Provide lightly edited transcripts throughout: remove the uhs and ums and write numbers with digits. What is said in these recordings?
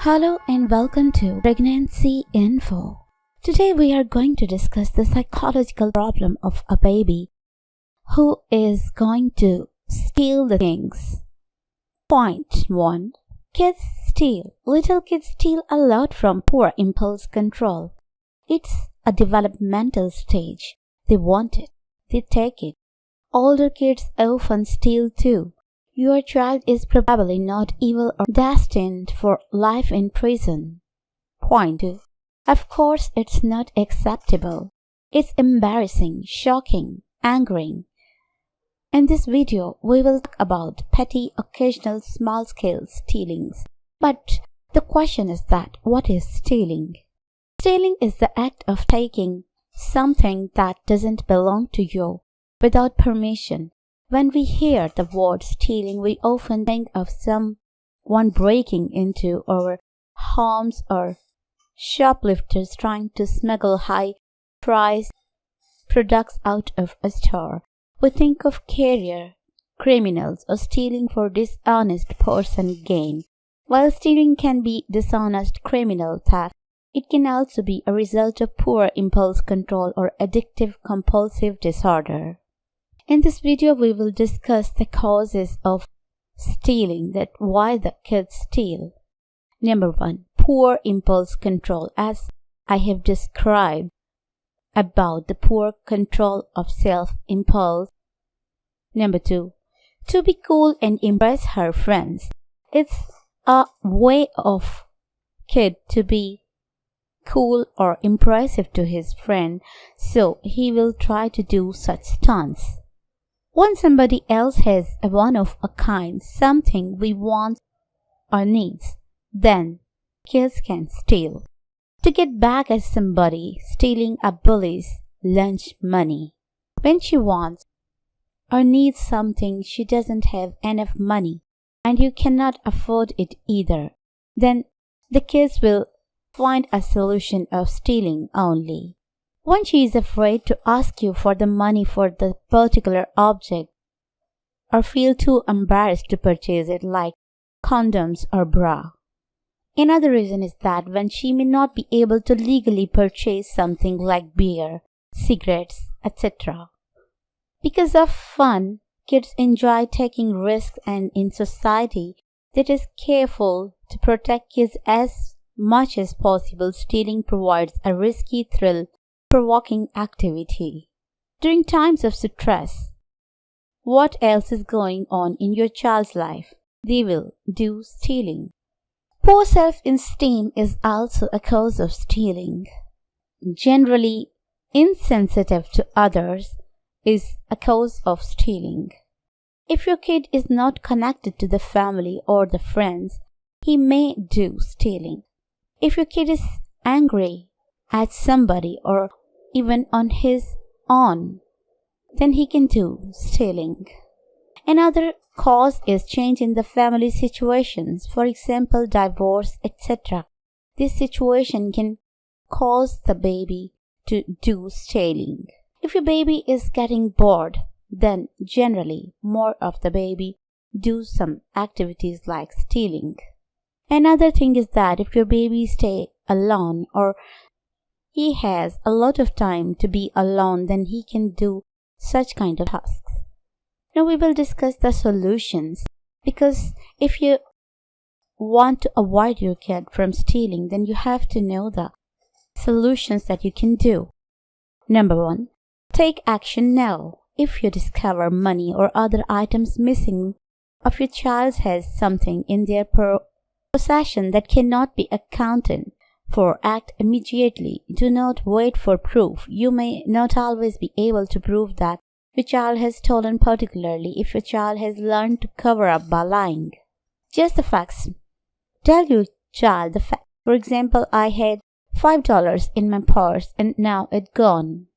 Hello and welcome to Pregnancy Info. Today we are going to discuss the psychological problem of a baby who is going to steal the things. Point 1. Kids steal. Little kids steal a lot from poor impulse control. It's a developmental stage. They want it. They take it. Older kids often steal too. Your child is probably not evil or destined for life in prison. Point 2. Of course, it's not acceptable. It's embarrassing, shocking, angering. In this video, we will talk about petty, occasional, small-scale stealings. But the question is that, what is stealing? Stealing is the act of taking something that doesn't belong to you without permission. When we hear the word stealing, we often think of someone breaking into our homes or shoplifters trying to smuggle high-priced products out of a store. We think of career criminals or stealing for dishonest person gain. While stealing can be dishonest criminal theft, it can also be a result of poor impulse control or addictive compulsive disorder. In this video, we will discuss the causes of stealing, that why the kids steal. Number 1, poor impulse control. As I have described about the poor control of self-impulse. Number 2, to be cool and impress her friends. It's a way of kid to be cool or impressive to his friend, so he will try to do such stunts. When somebody else has a one-of-a-kind something we want or needs, then kids can steal. To get back at somebody, stealing a bully's lunch money. When she wants or needs something, she doesn't have enough money and you cannot afford it either, then the kids will find a solution of stealing only. When she is afraid to ask you for the money for the particular object or feel too embarrassed to purchase it, like condoms or bra. Another reason is that when she may not be able to legally purchase something like beer, cigarettes, etc. Because of fun, kids enjoy taking risks, and in society that is careful to protect kids as much as possible, stealing provides a risky thrill-provoking activity. During times of stress, what else is going on in your child's life? They will do stealing. Poor self-esteem is also a cause of stealing. Generally insensitive to others is a cause of stealing. If your kid is not connected to the family or the friends, he may do stealing. If your kid is angry at somebody or even on his own, then he can do stealing. Another cause is change in the family situations, for example, divorce, etc. This situation can cause the baby to do stealing. If your baby is getting bored, then generally more of the baby do some activities like stealing. Another thing is that if your baby stay alone or he has a lot of time to be alone, then he can do such kind of tasks. Now we will discuss the solutions, because if you want to avoid your kid from stealing, then you have to know the solutions that you can do. Number 1, take action now. If you discover money or other items missing, or if your child has something in their possession that cannot be accounted for, act immediately. Do not wait for proof. You may not always be able to prove that your child has stolen, particularly if your child has learned to cover up by lying. Just the facts. Tell your child the fact. For example, I had $5 in my purse and now it's gone.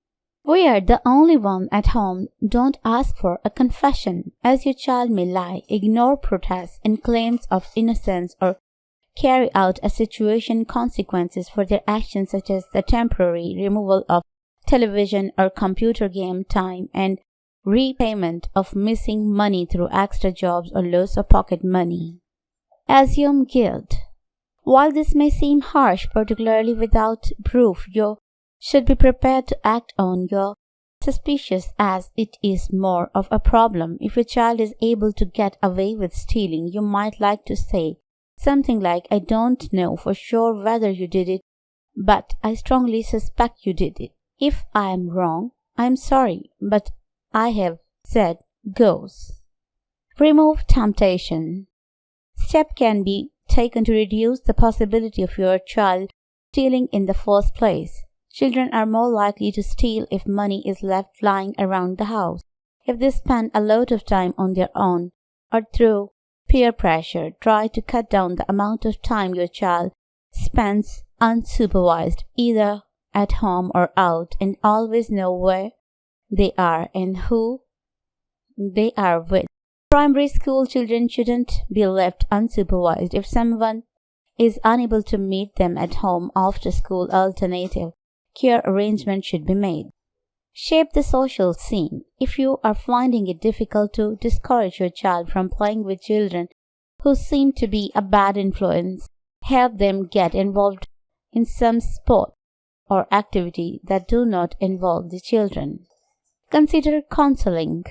We are the only one at home. Don't ask for a confession, as your child may lie, ignore protests and claims of innocence, or carry out a situation consequences for their actions, such as the temporary removal of television or computer game time and repayment of missing money through extra jobs or loss of pocket money. Assume guilt. While this may seem harsh, particularly without proof, you should be prepared to act on your suspicious, as it is more of a problem. If your child is able to get away with stealing, you might like to say something like, "I don't know for sure whether you did it, but I strongly suspect you did it. If I am wrong, I am sorry, but I have said goes." Remove temptation. Step can be taken to reduce the possibility of your child stealing in the first place. Children are more likely to steal if money is left lying around the house. If they spend a lot of time on their own or through peer pressure, try to cut down the amount of time your child spends unsupervised, either at home or out, and always know where they are and who they are with. Primary school children shouldn't be left unsupervised. If someone is unable to meet them at home after school, alternative care arrangements should be made. Shape the social scene. If you are finding it difficult to discourage your child from playing with children who seem to be a bad influence, help them get involved in some sport or activity that do not involve the children. Consider counseling.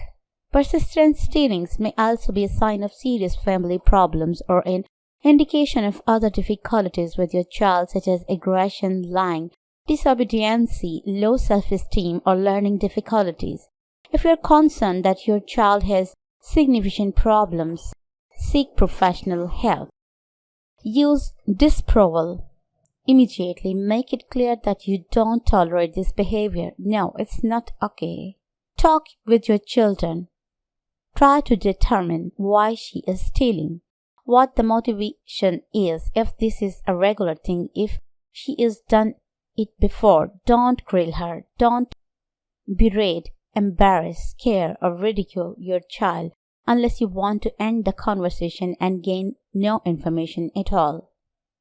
Persistent stealings may also be a sign of serious family problems or an indication of other difficulties with your child, such as aggression, lying, disobedience, low self-esteem, or learning difficulties. If you are concerned that your child has significant problems, seek professional help. Use disapproval. Immediately make it clear that you don't tolerate this behavior. No, it's not okay. Talk with your children. Try to determine why she is stealing, what the motivation is, if this is a regular thing, if she has done it before. Don't grill her. Don't berate, embarrass, scare, or ridicule your child unless you want to end the conversation and gain no information at all.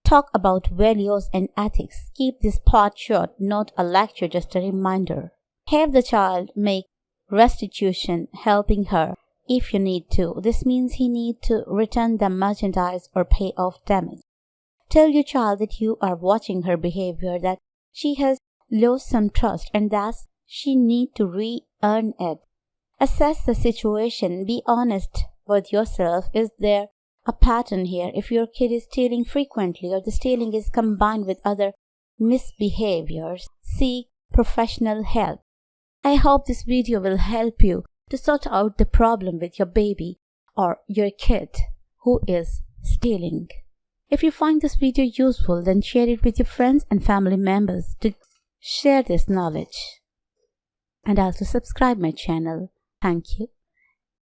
Talk about values and ethics. Keep this part short, not a lecture, just a reminder. Have the child make restitution, helping her if you need to. This means he needs to return the merchandise or pay off damage. Tell your child that you are watching her behavior, that she has lost some trust and thus she needs to re-earn it. Assess the situation. Be honest with yourself. Is there a pattern here? If your kid is stealing frequently or the stealing is combined with other misbehaviors, seek professional help. I hope this video will help you to sort out the problem with your baby or your kid who is stealing. If you find this video useful, then share it with your friends and family members to share this knowledge. And also subscribe my channel. Thank you.